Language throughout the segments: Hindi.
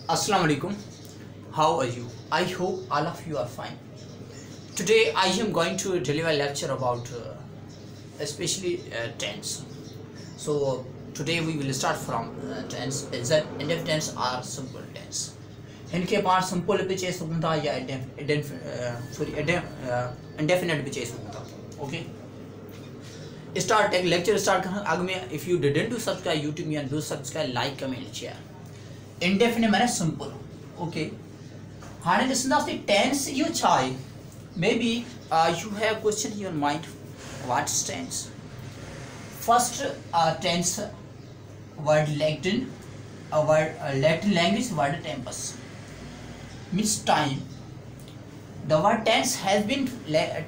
Assalamu alaikum. How are you? I hope all of you are fine. Today I am going to deliver a lecture about especially tense. So today we will start from tense. Is that indefinite tense or simple tense? इनके पास simple भी चाहिए सकता या indefinite भी चाहिए सकता. Okay. Start take lecture start करना आगे में if you didn't do subscribe YouTube में do subscribe like comment share. Indefinite माने simple. Okay. हाँ listen to the tense you try. Maybe you have question in your mind. What's tense? First tense word Latin, Latin language word tempus means time. The word tense has been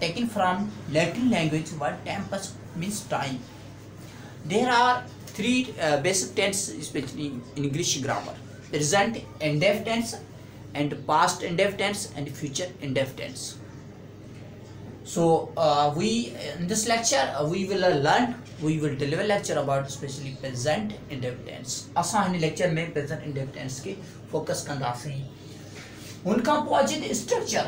taken from Latin language word tempus means time. There are three basic tense, especially in English grammar: present indefinite tense, and past indefinite tense, and future indefinite tense. So we in this lecture we will deliver lecture about especially present indefinite tense. असां हिन lecture में present indefinite tense के focus कंदासीं. उनका पोजिट स्ट्रक्चर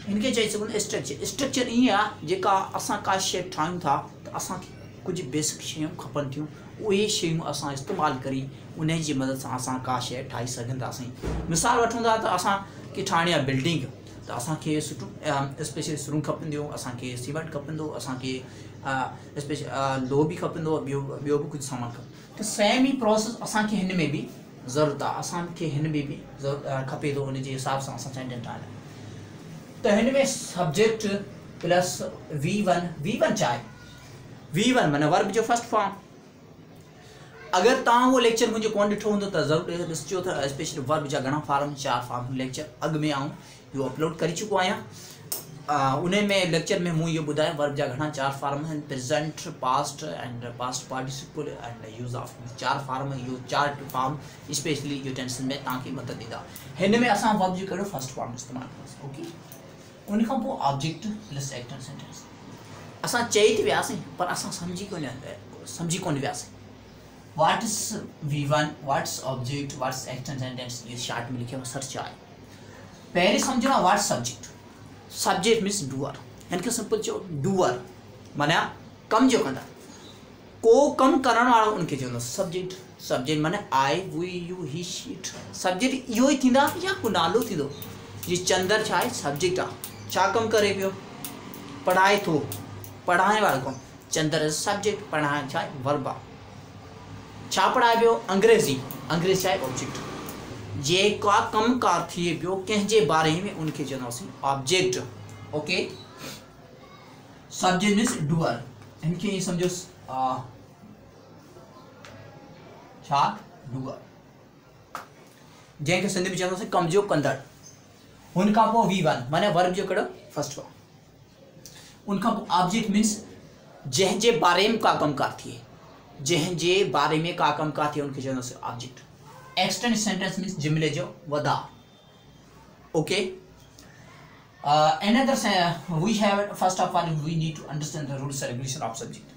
इनके चई सघूं स्ट्रक्चर ईअं आहे जेका असां का शइ ठाहियूं था त असांखे कुझु बेसिक शयूं खपनि थियूं उहे शयूं असां इस्तेमालु करी उन जी मदद सां असां का शइ ठाहे सघंदासीं. मिसाल वठूं था त असांखे ठाहिणी आहे बिल्डिंग त असांखे सुठो स्पेशली सुरूं खपंदियूं असांखे सीमेंट खपंदो असांखे स्पेशल लोह बि खपंदो ॿियो बि कुझु सामान खपे त सेम ई प्रोसेस असांखे हिन में बि ज़रूरत आहे असांखे हिन में बि खपे थो उन जे हिसाब सां असां सेंटेंस ठाहियूं त हिन में सब्जेक्ट प्लस V1 चाहे V1 माना वर्ब जो फर्स्ट फॉर्म. अगर तव्हां उहो लेक्चर मुंहिंजो कोन ॾिठो हूंदो त ज़रूरु ॾिसिजो त स्पेशली वर्ब जा घणा फॉर्म 4 फॉर्म लेक्चर अॻु में आऊं इहो अपलोड करे चुको आहियां. उन में लेक्चर में मूं इहो ॿुधायो वर्ब जा घणा 4 फॉर्म आहिनि present past and past participle and use of 4 form. इहो 4 फॉर्म स्पेशली इहो टेंस में तव्हांखे मदद ॾींदा. हिन में असां वर्ब जो कहिड़ो फर्स्ट फॉर्म इस्तेमालु कंदासीं. ओके उन खां पोइ object plus act and sentence असां चई त वियासीं पर असां सम्झी कोन वियासीं. What is V1 what's object what's act and sentence ये शॉर्ट में लिखे सर्च आहे. पहले समझना what's subject subject means doer इनके सिंपल चो डूअर माना कम जो कंदा को कम करण वाला उनके चवंदो सब्जेक्ट. सब्जेक्ट माने I we you he she it subject इहो ई थींदा या को नालो थींदो. जी चंदर छा आहे सब्जेक्ट आहे छा कम करे पियो पढ़ाए थो पढ़ाने वाला कम चंदर इज सब्जेक्ट पढ़ाए छा आहे वर्ब आहे. छा पढ़ाए पियो अंग्रेजी छा आहे ऑब्जेक्ट. जेका कमकार थिए पियो कंहिंजे बारे में उनके चवंदासीं object. Okay subject means doer इनके ये समझो छा डूअर जंहिंखे सिंधी में चवंदासीं कम जो कंदड़. उनका पोइ V1 माने वर्ब जो कहिड़ो फर्स्ट फॉर्म. उनका पोइ ऑब्जेक्ट मीन्स जंहिंजे बारे में का कमकार थिए जंहिंजे बारे में का कमकार थिए उनके चवंदासीं ऑब्जेक्ट. एक्सटेंड सेंटेंस मीन्स जुमले जो वधा. Okay another we have first of all we need to understand the rules and regulation of subject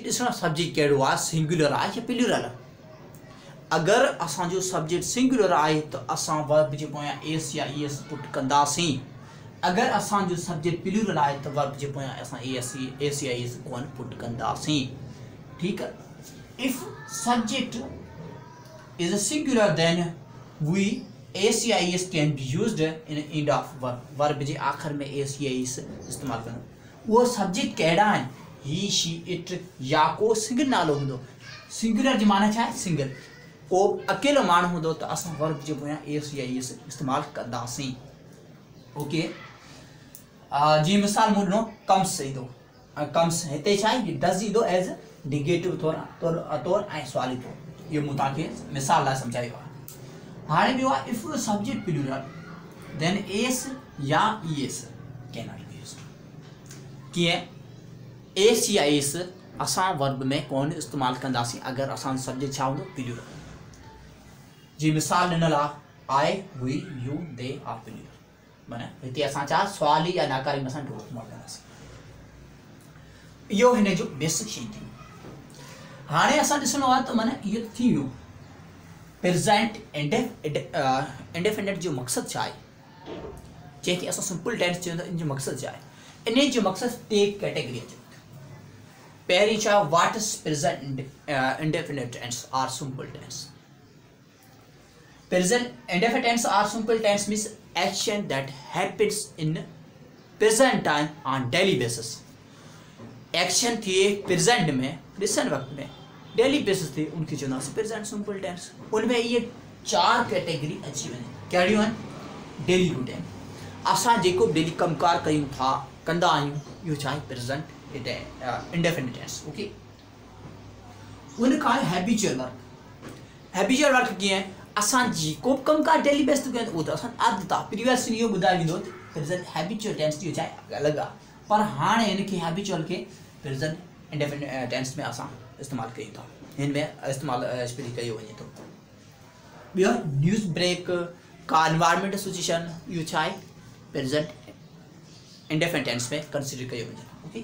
ॾिसणो सब्जेक्ट कहिड़ो आहे सिंगुलर आहे या प्लूरल. अगर असांजो सब्जेक्ट सिंगुलर आहे त असां वर्ब जे पोयां एस या ईएस पुट कंदासीं. अगर असांजो सब्जेक्ट प्लूरल आहे त वर्ब जे पोयां असां एस या ईएस कोन पुट कंदासीं. ठीक है. If subject is a singular then we s या es can be used in end of verb. Verb जे आखिर में s या es इस्तेमाल करना. वो सब्जेक्ट कहिड़ा आहिनि ही शी इट या को सिंगल नालो हूंदो. सिंगुलर जी माना छा आहे सिंगल. को अकेलो माण्हू हूंदो त असां वर्ब जे पोयां s या es इस्तेमालु कंदासीं. ओके जी मिसाल मूं ॾिनो कम्स ईंदो कम्स हिते छा आहे डज़ ईंदो एज निगेटिव तौरु ऐं सवाली तौरु. ये मूं तव्हांखे मिसाल लाइ सम्झायो आहे. हाणे ॿियो आहे if subject plural then S या ES can not be used. कीअं एस या एस असां वर्ब में कोन इस्तेमालु कंदासीं अगर असांजो सब्जेक्ट छा हूंदो प्लूरल. जी मिसाल ॾिनल आहे I we you they are plural माना हिते असां छा सवाली या नाकारी में असां डोर इस्तेमालु कंदासीं. इहो हिन जो बेसिक शइ थी. हाणे असां ॾिसणो आहे त माना इहो थी वियो प्रेजेंट इंडेफिनिट जो मक़सद छा आहे, जंहिंखे असां सिंपल टेंस चवंदा इन जो मक़सद छा आहे, इन जो मक़सद टे कैटेगरी अचे। पहिरीं छा, what is present indefinite tense or simple tense. Present indefinite tense or simple tense means action that happens in present time on daily basis। Action थिए प्रेजेंट में, रिसेंट वक्त में, डेली बेसिस थे, उनकी चवंदा प्रेजेंट सिंपल टेंस। उनमें ये चार कैटेगरी अची वञे। कहिड़ियूं आहिनि? डेली रूटीन, असां जेको डेली कमकार कयूं था, कंदा आहियूं, इहो छा आहे? Present indefinite tense. ओके, उनखां हैबिचुअल वर्क। हैबिचुअल वर्क कीअं? असां जेको कमकार डेली बेस ते कयूं उहो त असां आदत आहे। प्रीवियस इहो ॿुधायो वेंदो प्रेजेंट हैबिचुअल टेंस जो छा आहे, अलॻि आहे, पर हाणे हिनखे हैबिचुअल खे प्रेजेंट इंडेफिनिट टेंस में असां इस्तेमालु कयूं था, हिन में इस्तेमालु स्पेशली कयो वञे थो। ॿियो न्यूज़ ब्रेक का एनवायरमेंट सिचुएशन, इहो छा आहे? प्रेजेंट इंडेफिनिट टेंस में कंसिडर कयो वञे थो। ओके,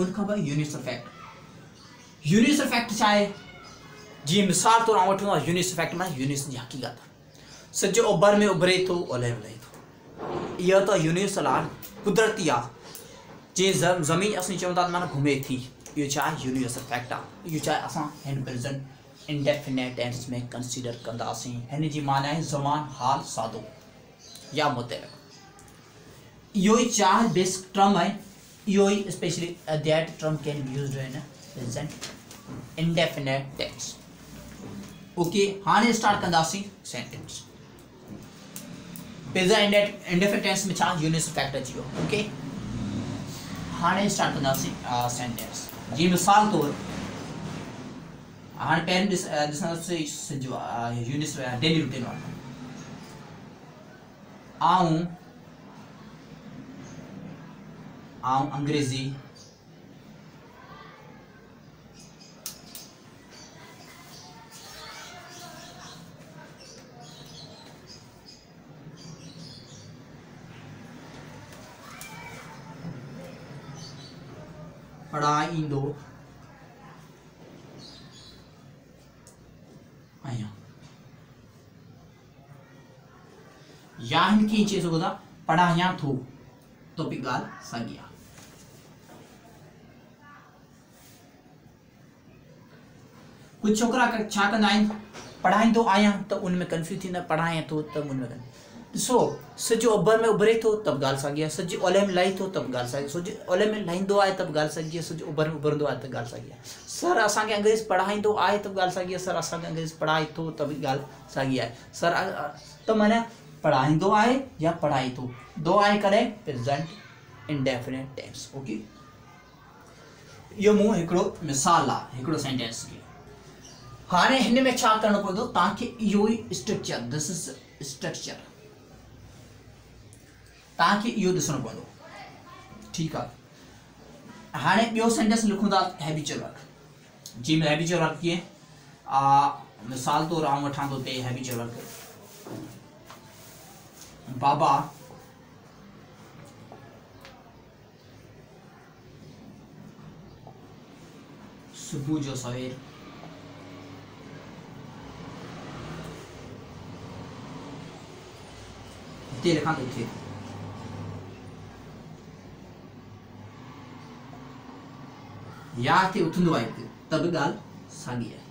उनखां पोइ यूनिवर्सल फैक्ट। यूनिवर्सल फैक्ट छा आहे? जी मिसाल तौर वठूं, यूनिवर्सल फैक्ट में यूनिवर्स जी हक़ीक़त। सॼो ओभर में उभरे थो, ओलह में लहे थो, इहो त यूनिवर्सल आहे, कुदरती आहे। जीअं ज़मीन असीं चऊं था माना घुमे थी, इहो छा आहे? यूनिवर्सल फैक्ट आहे। इहो छा आहे? असां हिन प्रेजेंट इंडेफिनिट टेंस में कंसिडर कंदासीं। हिन जी माना आहे ज़मान, हाल, सादो या मुतलक़। इहो ई चार बेसिक टर्म आहे। इहो ई specially that term can be used in present indefinite tense. Okay, हाणे स्टार्ट कंदासीं सेंटेंस। प्रेजेंट इंडेफिनिट टेंस में छा? यूनिवर्सल फैक्ट अची वियो। ओके, हाणे स्टार्ट कंदासीं सेंटेंस। जी मिसाल तौर हाणे पहिरीं ॾिसंदासीं सॼो यूनिवर्सल डेली रूटीन वारो। आऊं अंग्रेज़ी पढ़ाईंदो आहियां, या हिनखे चई सघो था पढ़ायां थो, तो बि ॻाल्हि साॻी आहे। कुझु छोकिरा छा कंदा आहिनि? पढ़ाईंदो आहियां त उनमें कंफ्यूज थींदा, पढ़ायां थो त उनमें ॾिसो, सॼो ओभर में उभरे थो त बि ॻाल्हि साॻी आहे, सॼो ओलह में लहे थो त बि ॻाल्हि साॻी आहे, सॼो ओलह में लहींदो आहे त बि ॻाल्हि साॻी आहे, सॼो ओभर में उभरंदो आहे त ॻाल्हि साॻी आहे। सर असांखे अंग्रेज़ी पढ़ाईंदो आहे त बि ॻाल्हि साॻी आहे, सर असांखे अंग्रेज़ी पढ़ाए थो त बि ॻाल्हि साॻी आहे। सर त माना पढ़ाईंदो आहे या पढ़ाए थो, दो आहे कॾहिं? Present indefinite tense. ओके, इहो मूं हिकिड़ो मिसाल आहे, हिकिड़ो सेंटेंस कीअं। हाणे हिन में छा करणो पवंदो? तव्हांखे इहो ई स्ट्रक्चर, दिस इज स्ट्रक्चर, तव्हांखे इहो ॾिसणो पवंदो। ठीकु आहे, हाणे ॿियो सेंटेंस लिखूं था हैबिचुअल वर्क। जी हैबिचुअल वर्क कीअं? मिसाल तौर आऊं वठां थो पे हैबिचुअल वर्क। बाबा सुबुह जो सवेर हिते लिखां थो उथे, या हिते उथंदो आहे त बि ॻाल्हि साॻी आहे।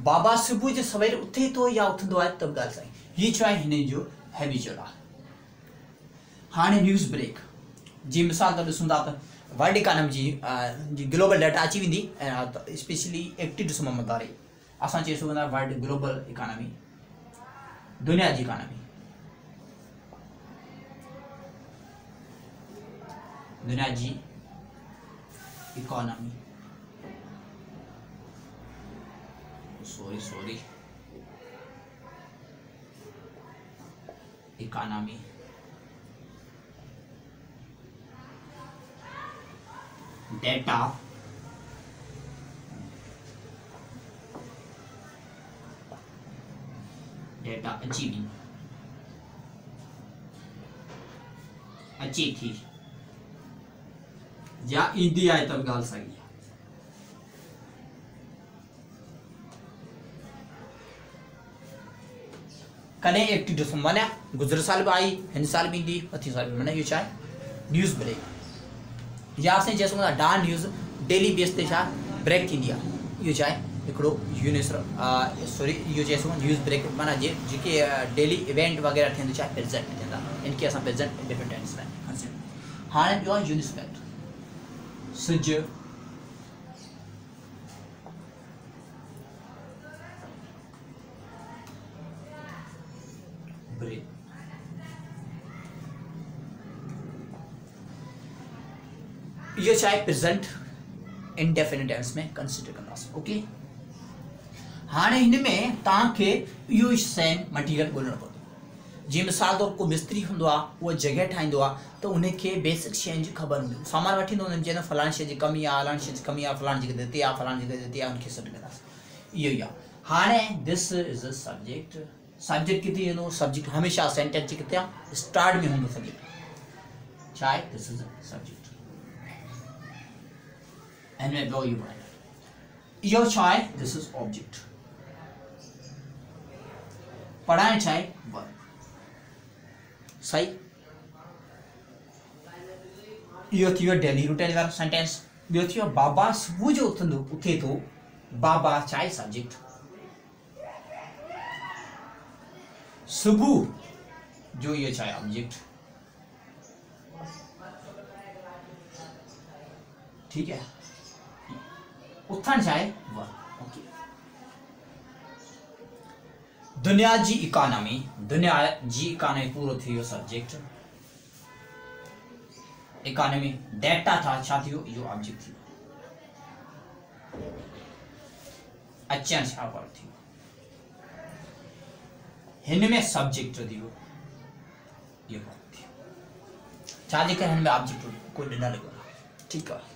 बाबा सुबुह जो सवेर उथे थो या उथंदो आहे त बि ॻाल्हि साॻी। हीअ छा आहे? हिन जो हैबिचुअल आहे। हाणे न्यूज़ ब्रेक जी मिसाल त ॾिसूं था त वर्ल्ड इकोनॉमी जी ग्लोबल डाटा अची वेंदी ऐं स्पेशली 81 दिसंबर तारीख़ असां चई सघूं था वर्ल्ड ग्लोबल इकोनॉमी, दुनिया जी इकोनॉमी, दुनिया जी इकोनॉमी, सॉरी इकोनॉमी डेटा अची थी या ईंदी आहे त ॻाल्हि साॻी आहे। कॾहिं एक्टिव ॾिसो माना गुज़िर साल भी आई, हिन साल भी ईंदी, अथी साल भी, माना इहो छा आहे न्यूज़ ब्रेक। या असां चई सघूं था डा न्यूज़ डेली बेस ते छा ब्रेक थींदी आहे। इहो छा आहे हिकिड़ो सॉरी इहो चई सघूं न्यूज़ ब्रेक माना जेके डेली इवेंट वग़ैरह थियनि छा प्रेज़ेंट में थींदा, इनखे असां प्रेज़ेंट डिफरेंट टेंस में कंसीडर। हाणे ॿियो आहे यूनिस्पेक्ट, सिज ब्रेक। इहो छा आहे प्रेज़ेंट इंडेफिनिट टेंस में कंसीडर कंदासीं। ओके, हाणे हिन में तव्हांखे इहो सेम मटीरियल ॻोल्हणो पवंदो। जीअं मिसाल तौर को मिस्त्री हूंदो आहे, उहो जॻह ठाहींदो आहे त उनखे बेसिक शयुनि जी ख़बर हूंदी, सामान वठी ईंदो, चवंदो फलाणी शइ जी कमी आहे, फलाणी शइ जी कमी आहे, फलाणी जॻह ते आहे, फलाणी जॻह ते आहे, उनखे सॾु कंदासीं। इहो ई आहे। हाणे this is a subject, subject किथे ईंदो, सब्जेक्ट हमेशह सेंटेंस जे किथे आहे स्टार्ट में हूंदो सब्जेक्ट, छा आहे दिस इज़ अ सब्जेक्ट। हिन में ॿियो इहो पढ़ाईंदा, इहो छा आहे दिस इज़ ऑब्जेक्ट। पढ़ाइण छा आहे वर्ब, सही। इहो थी वियो डेली रूटीन वारो सेंटेंस। ॿियो थी वियो बाबा सुबुह जो उथे थो, बाबा छा आहे सब्जेक्ट, सुबुह जो इहो छा आहे ऑब्जेक्ट, ठीक है। उथण छा आहे वर्ब। ओके, दुनिया जी इकोनॉमी, दुनिया जी इकोनॉमी पूरो थी वियो सब्जेक्ट। इकोनॉमी डेटा था छा थियो, इहो ऑब्जेक्ट थियो। अचण छा वर्ब थियो, हिन में सब्जेक्ट थियो, इहो वर्ब थियो। छाजे करे हिन में ऑब्जेक्ट कोई ॾिनल कोन्हे, ठीकु आहे।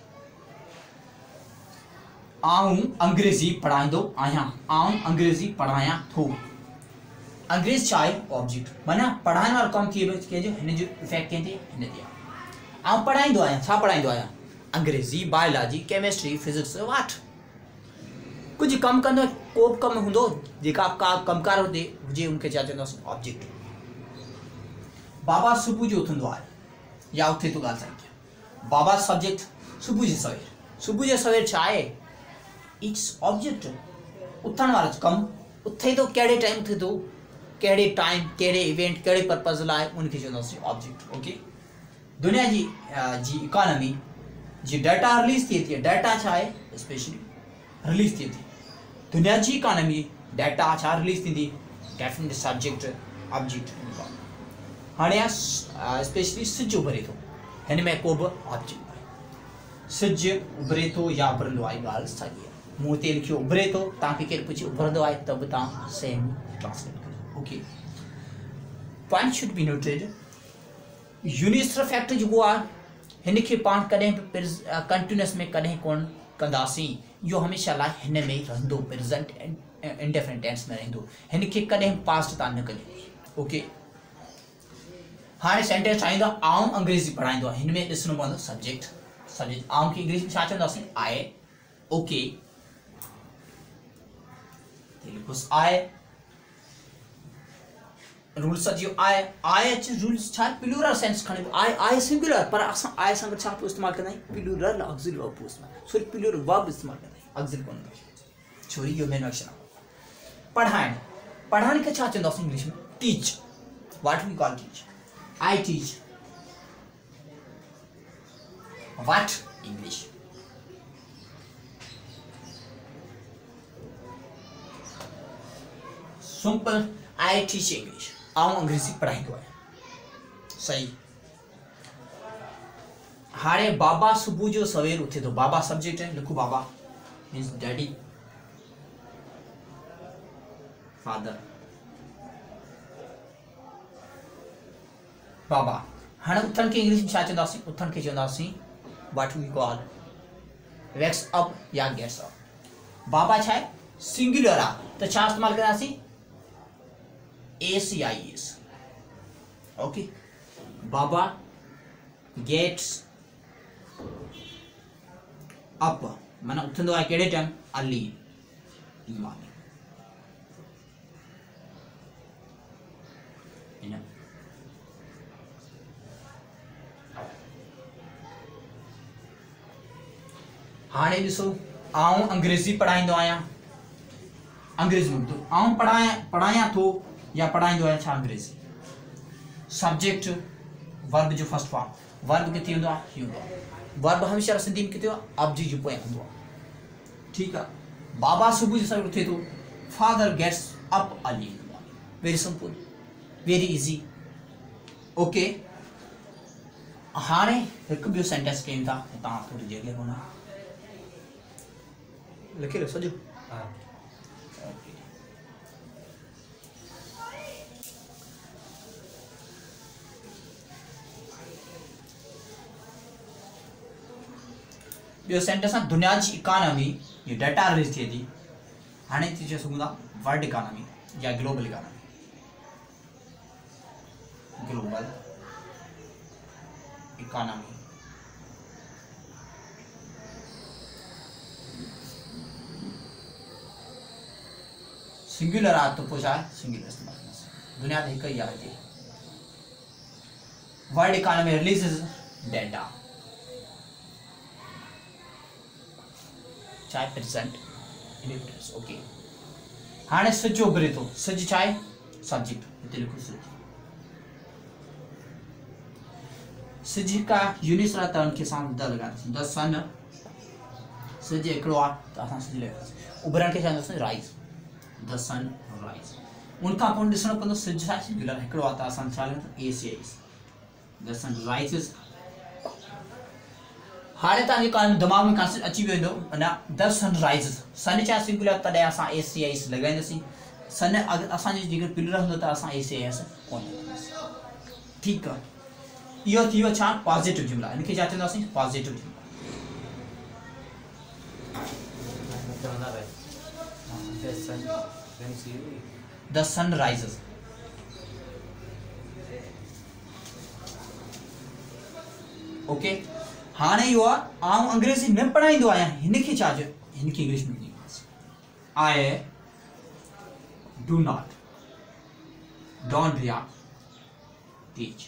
आऊं अंग्रेजी पढ़ाईंदो आहियां, आऊं अंग्रेजी पढ़ायां थो। अंग्रेज छा आहे ऑब्जेक्ट, माना पढ़ाइण वारो कमु थी वियो कंहिंजो, हिन जो इफेक्ट कंहिं ते, हिन ते आहे। आऊं पढ़ाईंदो आहियां, छा पढ़ाईंदो आहियां, अंग्रेजी, बायोलॉजी, केमिस्ट्री, फिजिक्स, वाट कुछ कम कंदो, को बि कमु हूंदो जेका का कमकार हुजे उनखे छा चवंदासीं ऑब्जेक्ट। बाबा सुबुह जो उथंदो आहे या उथे थो, ॻाल्हि सां बाबा सब्जेक्ट, सुबुह जे सवेर, सुबुह जे सवेर छा आहे इट्स ऑब्जेक्ट, उथण वारो कमु, उथे थो कहिड़े टाइम उथे थो, कहिड़े टाइम कहिड़े इवेंट कहिड़े पर्पज़ लाइ, उनखे चवंदासीं ऑब्जेक्ट। ओके, दुनिया जी इकोनॉमी जी डाटा रिलीज़ थिए थी, डाटा छा आहे स्पेशली रिलीज़ थिए थी, दुनिया जी इकोनॉमी डाटा छा रिलीज़ थींदी, डेफिनेट सब्जेक्ट ऑब्जेक्ट। हाणे स्पेशली सिज उभरे थो, हिन में को बि ऑब्जेक्ट आहे, सिज उभरे थो या उभरंदो आहे, ॻाल्हि साॻी आहे। मूं ते लिखियो उभरे थो, तव्हांखे केरु पुछे उभरंदो आहे त बि तव्हां सेम ट्रांसलेट कयो। Okay, point should be noted. यूनिस्टर फैक्ट जेको आहे हिन खे पाण कॾहिं बि कंटिन्यूअस में कॾहिं कोन कंदासीं, इहो हमेशह लाइ हिन में ई रहंदो, प्रेज़ेंट इंडेफिनिट टेंस में रहंदो, हिन खे कॾहिं पास्ट तव्हां न कजो। ओके, हाणे सेंटेंस ठाहींदो, आऊं अंग्रेजी पढ़ाईंदो आहे, हिन में ॾिसणो पवंदो सब्जेक्ट, सब्जेक्ट आऊं खे इंग्लिश में छा चवंदासीं आई। ओके, आए रूल्स जो आए रूल्स छा प्लूरल सेंस खणे, आए सिंगुलर, पर असां आए सां छा इस्तेमाल कंदा आहियूं प्लूरल ऑक्सिलरी वर्ब इस्तेमाल, सॉरी प्लूरल वर्ब इस्तेमाल कंदा आहियूं, ऑक्सिलरी कोन छोरी इहो मेन एक्शन आहे। पढ़ाइण खे छा चवंदासीं इंग्लिश में teach, what we call teach, I teach, what English, simple I teach English, आऊं अंग्रेजी पढ़ाईंदो आहियां, सही। हाणे बाबा सुबुह जो सवेर उथे थो, बाबा सब्जेक्ट है, लिखो बाबा मीन्स डैडी, फादर, बाबा। हाणे उथण खे इंग्लिश में छा चवंदासीं, उथण खे चवंदासीं what we call wakes up या गेट्स अप। बाबा छा आहे सिंगुलर आहे त छा इस्तेमाल कंदासीं ACIS। ओके, बाबा गेट्स अप माना उथंदो आहे कहिड़े टाइम अर्ली इन मॉर्निंग इन हाणे ॾिसो आऊं अंग्रेजी पढ़ाईंदो आहियां अंग्रेजी में तो आऊं पढ़ायां थो या पढ़ाईंदो आहियां छा अंग्रेजी सब्जेक्ट वर्ब जो फर्स्ट फॉर्म वर्ब किथे हूंदो आहे वर्ब हमेशह सिंधी में किथे ऑब्जेक्ट जो पोयां हूंदो आहे ठीकु आहे बाबा सुबुह जो सवेल उथे थो father gets up early very simple very easy okay हाणे हिकु ॿियो सेंटेंस कयूं था तव्हां थोरी जॻह कोन लिखी लो सॼो ॿियो सेंटेंस आहे दुनिया जी इकॉनमी ये डाटा रिलीज थिए थी हाणे थी चई सघूं था वर्ल्ड इकॉनमी या global economy global economy singular आहे तो पोइ छा आहे सिंगुलर इस्तेमालु दुनिया में हिकु ई आहे हिते वर्ल्ड इकॉनमी रिलीज़ डाटा चाहे प्रेजेंट इंडिपेंडेंस ओके हाणे सिज उभरे थो सिज छा आहे सब्जेक्ट हिते लिखो सिज का यूनिट सां त उनखे असां द लॻाईंदासीं द सन सिज हिकिड़ो आहे त असां सिज लॻाईंदासीं उभरण खे छा चवंदासीं राइज़ द सन राइज़ उनखां पोइ ॾिसणो पवंदो सिज छा सिंगुलर हिकिड़ो आहे त असां छा लॻाईंदासीं द सन राइज़िस हाणे तव्हांजे कान दिमाग़ में कॉन्सेप्ट अची वेंदो अञा द सन राइज़िस सन छा सिंगुलर तॾहिं असां ACIS लॻाईंदासीं सन अगरि असांजी जेकर प्लूरल हूंदो त असां ACIS कोन लॻाईंदासीं ठीकु आहे इहो थी वियो छा पॉजिटिव जुमला इनखे छा चवंदासीं पॉजिटिव जुमला द सन राइज़िस ओके हाणे इहो आहे आउं अंग्रेजी में पढ़ाईंदो आहियां हिनखे छा चयो हिनखे इंग्लिश में आई डू नॉट डोंट या टीच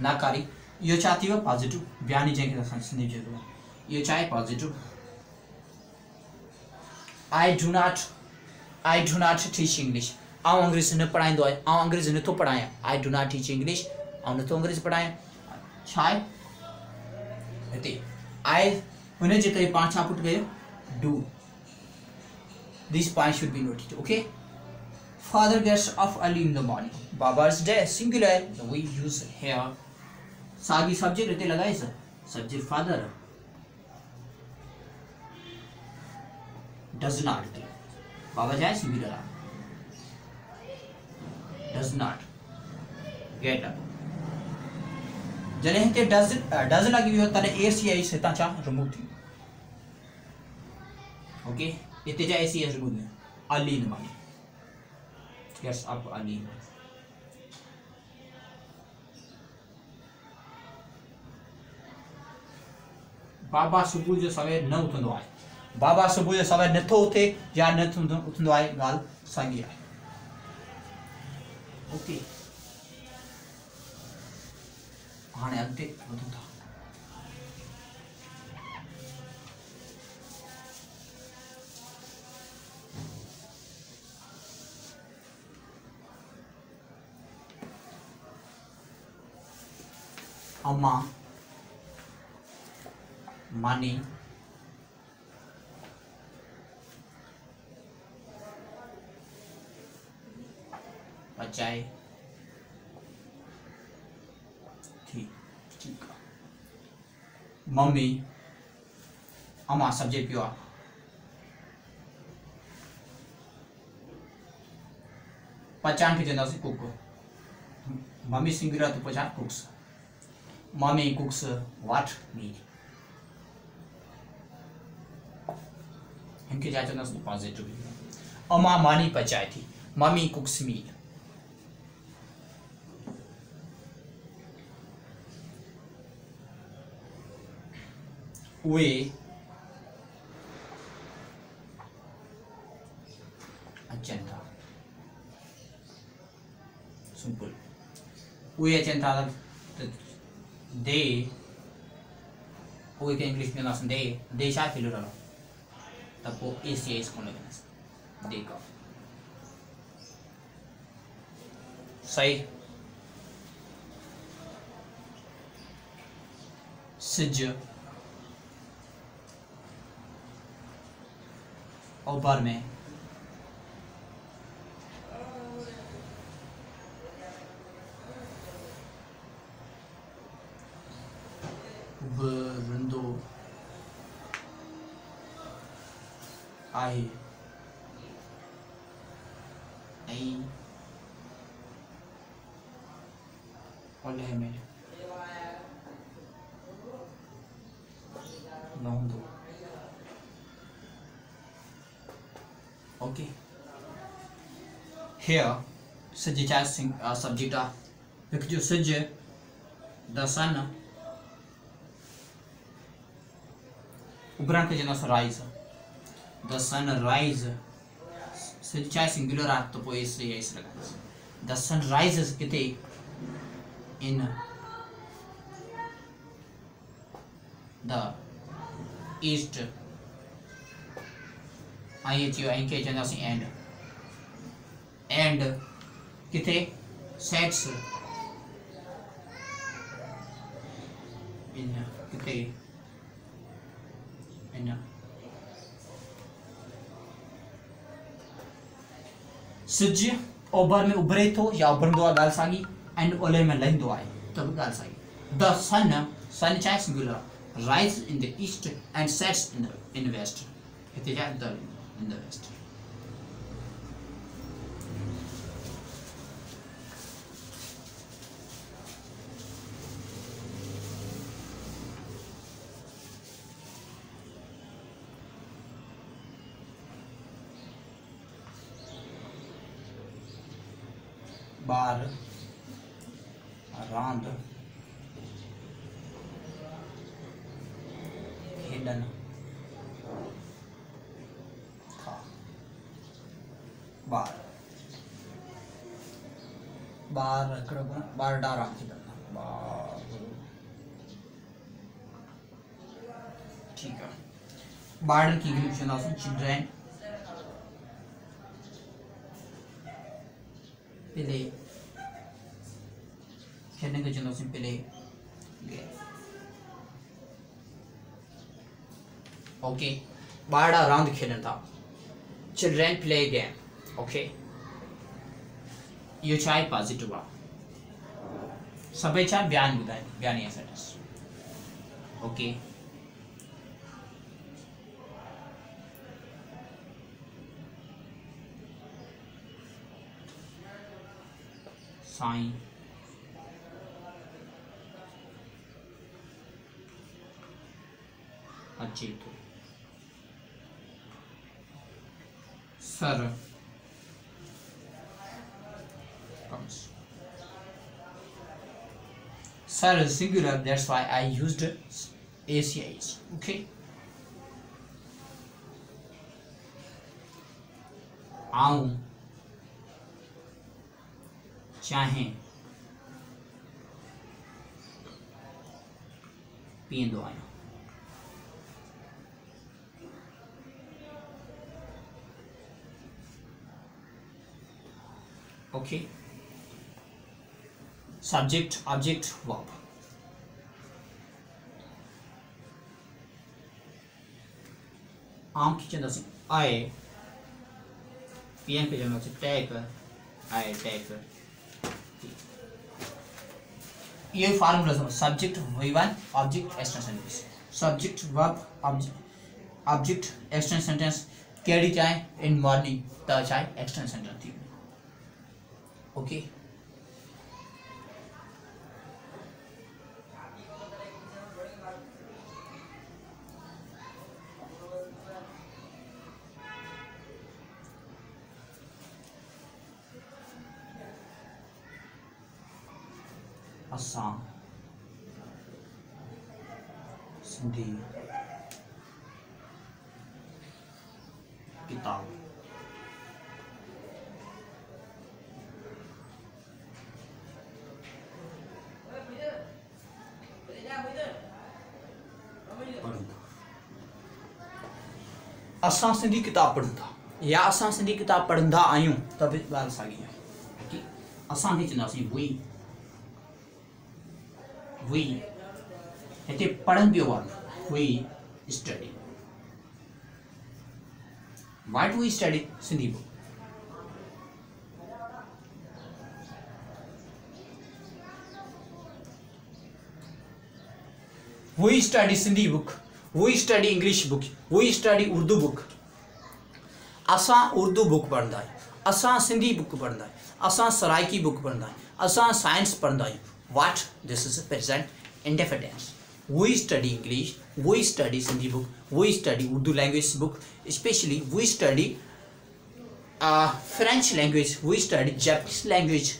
नाकारी इहो छा थी वियो पॉजिटिव बयानी जंहिंखे असां सिंधी चइबो आहे इहो छा आहे positive I do not teach English आउं अंग्रेजी न पढ़ाईंदो आहियां आउं अंग्रेजी नथो पढ़ायां I do not teach English आउं नथो अंग्रेजी पढ़ायां छा आहे हिते आई हुनजे करे पाण छा पुट कयो do this point should be noted okay father gets up early in the morning बाबा's day singular we use here सागी सब्जेक्ट हिते लगाए सब्जेक्ट फादर डज नॉट बाबा जाए singular does not get up जॾहिं हिते डज लॻी वियो तॾहिं ACIS हितां छा रिमूव थी ओके हिते जा ACIS रिमूव थी early in morning gets up early बाबा सुबुह जो सवेर न उथंदो आहे बाबा सुबुह जो सवेर नथो उथे या न उथंदो आहे ॻाल्हि साॻी आहे ओके हाणे अॻिते वधूं था अम्मा मानी बचाए ठीक मम्मी अम्मा सब्जेक्ट पियो आहे पचान खे चवंदासीं कुक मम्मी सिंगुलर तो पचान कुक्स मम्मी कुक्स व्हाट मील इनके क्या चलना पॉजिटिव अम्मा मानी पचाए थी मम्मी कुक्स मील उहे अचनि था, सिंपल, उहे अचनि था त दे, उहे खे इंग्लिश में चवंदासीं दे छा प्लूरल त पोइ एस कोन लॻंदासीं, दे का सही। सिज ओभर में उभरंदो आहे ऐं ओलह में लहंदो। ओके, here सिज छा सब्जेक्ट आहे, हिकु जो सिज द सन, उभरण खे चवंदासीं राइज, द सन राइज, सिज छा सिंगुलर आहे त पोइ एस लॻाईंदासीं, द सन राइज़ किथे इन द ईस्ट, ऐं अची वियो ऐं खे चवंदासीं एंड किथे सेट्स इन किथे इन सिज ओभर में उभरे थो या उभरंदो आहे, ॻाल्हि साॻी, एंड ओलह में लहंदो आहे त बि ॻाल्हि साॻी। द सन छा आहे singular, rise in the east and sets in west, हिते छा द इन द वेस्ट। बार रांद खेडन था, बार बार बार डा रांद खेडन था, बार, ठीक है। बार की इंग्लिश चवंदासीं चिल्ड्रेन, प्ले, खेलने के चवंदासीं प्ले गेम। ओके, ॿार रांदि खेॾनि था, चिल्ड्रेन प्ले गेम। ओके, इहो छा आहे पॉजिटिव आहे, सभई छा बयान ॿुधाए, बयानी सेंटेंस। ओके, साईं अचे थो, sir comes. Sir is singular, that's why I used ACIs. Okay, आऊं चाहे पींदो आहियां, ओके। सब्जेक्ट ऑब्जेक्ट वर्ब, आऊं खे चवंदासीं आए, पीएन खे चवंदासीं टेक, आए टेक, ये फार्मूला समझ, subject V1 object extension sentence, subject verb object extension sentence कहिड़ी चाहे इन मॉर्निंग त चाहे एक्सटेंशन सेंटेंस थी। ओके, असां सिंधी किताब। असां सिंधी किताब पढ़ंदा या असां सिंधी किताब पढ़ंदा आहियूं त बि ॻाल्हि साॻी आहे कि असांखे चवंदासीं वी हिते पढ़नि पियो आहे we study. Why do we study Sindhi book? We study Sindhi book. We study English book. We study Urdu book. असां उर्दू बुक पढ़ंदा आहियूं, असां सिंधी बुक पढ़ंदा आहियूं, असां सराइकी बुक पढ़ंदा आहियूं, असां साइंस पढ़ंदा आहियूं। What? This is a present indefinite. We study English, we study Sindhi book, we study Urdu language book, especially we study French language, we study Japanese language,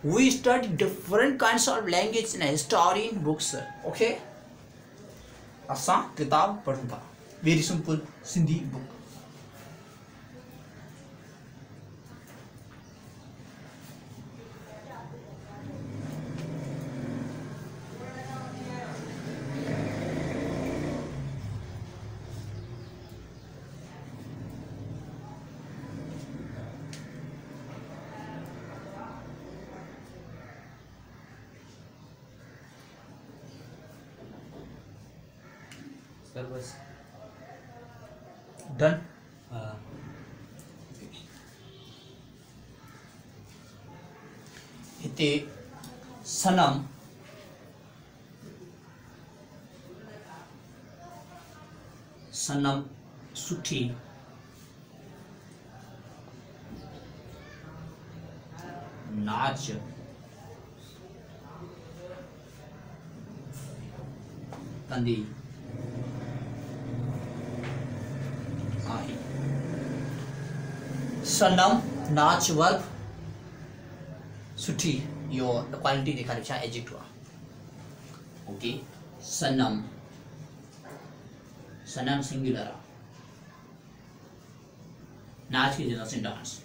we study different kinds of language in historian books. Okay? असां किताब पढ़ंदा, very simple Sindhi book. Sir बस डन। हिते सनम सनम सुठी नाच कंदी सनम नाच वर्ब सुठी यो क्वालिटी ॾेखारे छा एडजेक्टिव आहे। ओके सनम सनम सिंगुलर आहे, नाच खे चवंदासीं डांस।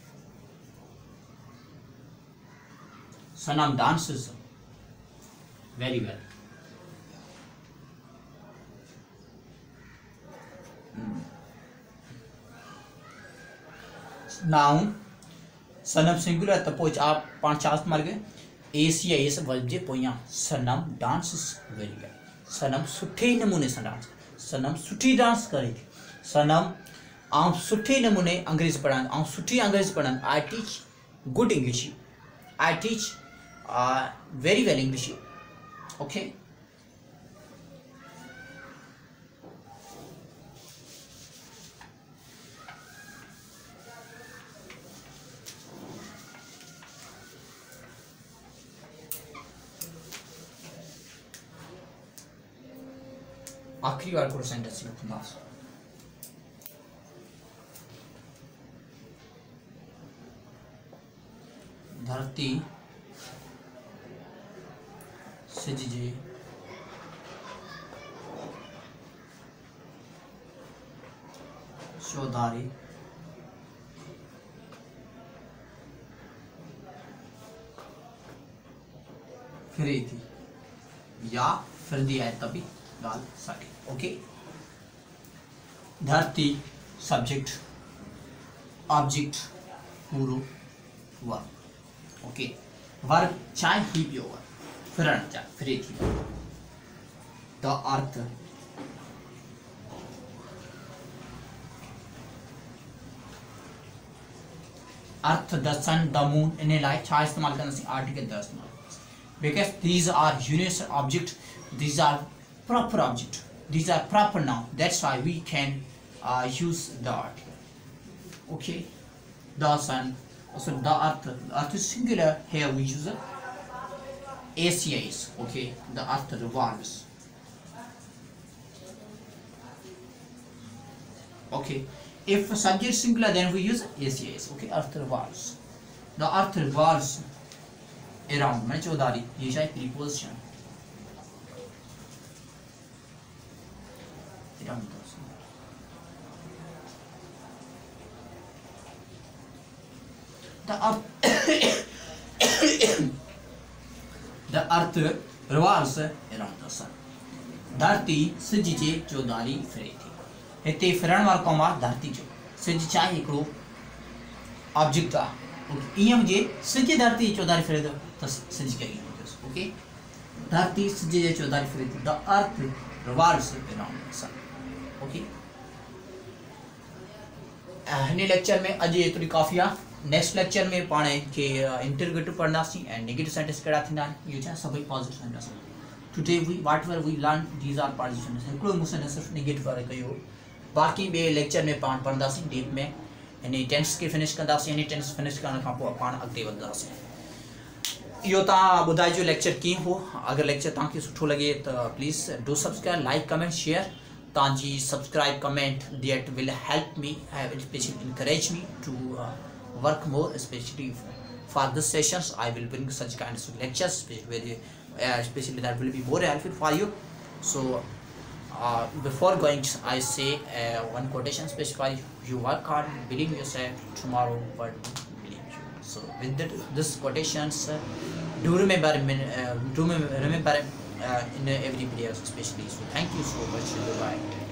सनम डांसेस वेरी वेल। नाउन सनम सिंगुलर त पोइ आप पाण छा इस्तेमालु कयूं एस या एस वर्ब जे पोयां सनम डांसिस वेरी वेल। सनम सुठे नमूने सां डांस, सनम सुठी डांस करे थी। सनम आउं सुठे नमूने अंग्रेज़ी पढ़ां, आउं सुठी अंग्रेज़ी पढ़ां। I teach good English, I teach very well English. Okay आखिरी बार को सेंटेंस लिखूंगा। धरती सिजजे चौधारी फिरी थी या फिर दी है तभी गाल साड़ी। ओके धरती सब्जेक्ट ऑब्जेक्ट पूरो वर्ब। ओके वर्ब चाहे ही पियो वर्ब फिरण चाहे फिरे थी। The earth earth the sun the moon इन लाइ छा इस्तेमाल कंदासीं आर्टिकल द इस्तेमाल because these are universal object, these are proper object, these are proper noun, that's why we can use the article. Okay the sun, so the earth is singular, here we use ACIs. Okay the earth revolves. Okay if subject singular then we use ACIs. Okay earth revolves, the earth revolves around मैंने चौधारी ये शायद preposition The earth revolves around the sun. धरती सिज जे चौधारी फिरे थी। हिते फिरण वारो कमु आहे धरती जो। सिज छा आहे हिकिड़ो ऑब्जेक्ट आहे। ईअं हुजे सिज धरती चौधारी फिरे थो त सिज खे ईअं हूंदुसि। ओके, धरती सिज जे चौधारी फिरे थी। The earth revolves around the sun. Okay, हिन लेक्चर में अॼु एतिरी काफ़ी आहे। नेक्स्ट लेक्चर में पाण खे इंटीग्रेटिव पढ़ंदासीं ऐं नेगेटिव सेंटेंस कहिड़ा थींदा आहिनि। इहो छा सभई positive sentence. Today we whatever we learn these are positive sentences। हिकिड़ो मूंसां न सिर्फ़ु नेगेटिव वारो कयो, बाक़ी ॿिए लेक्चर में पाण पढ़ंदासीं डीप में। हिन टेंस खे फिनिश कंदासीं। हिन टेंस फिनिश करण खां पोइ पाण अॻिते वधंदासीं। इहो तव्हां ॿुधाइजो लेक्चर कीअं हो। अगरि लेक्चर तव्हांखे सुठो लॻे त please do subscribe, like, comment, share. तव्हांजी subscribe, comment that will help me, specially encourage me to work more, especially for this sessions I will bring such kinds of lectures especially that will be more helpful for you. So before going I say one quotation specify: you work hard, believe yourself, tomorrow world will believe you. So with this quotations do remember in every video especially. So thank you so much. Bye.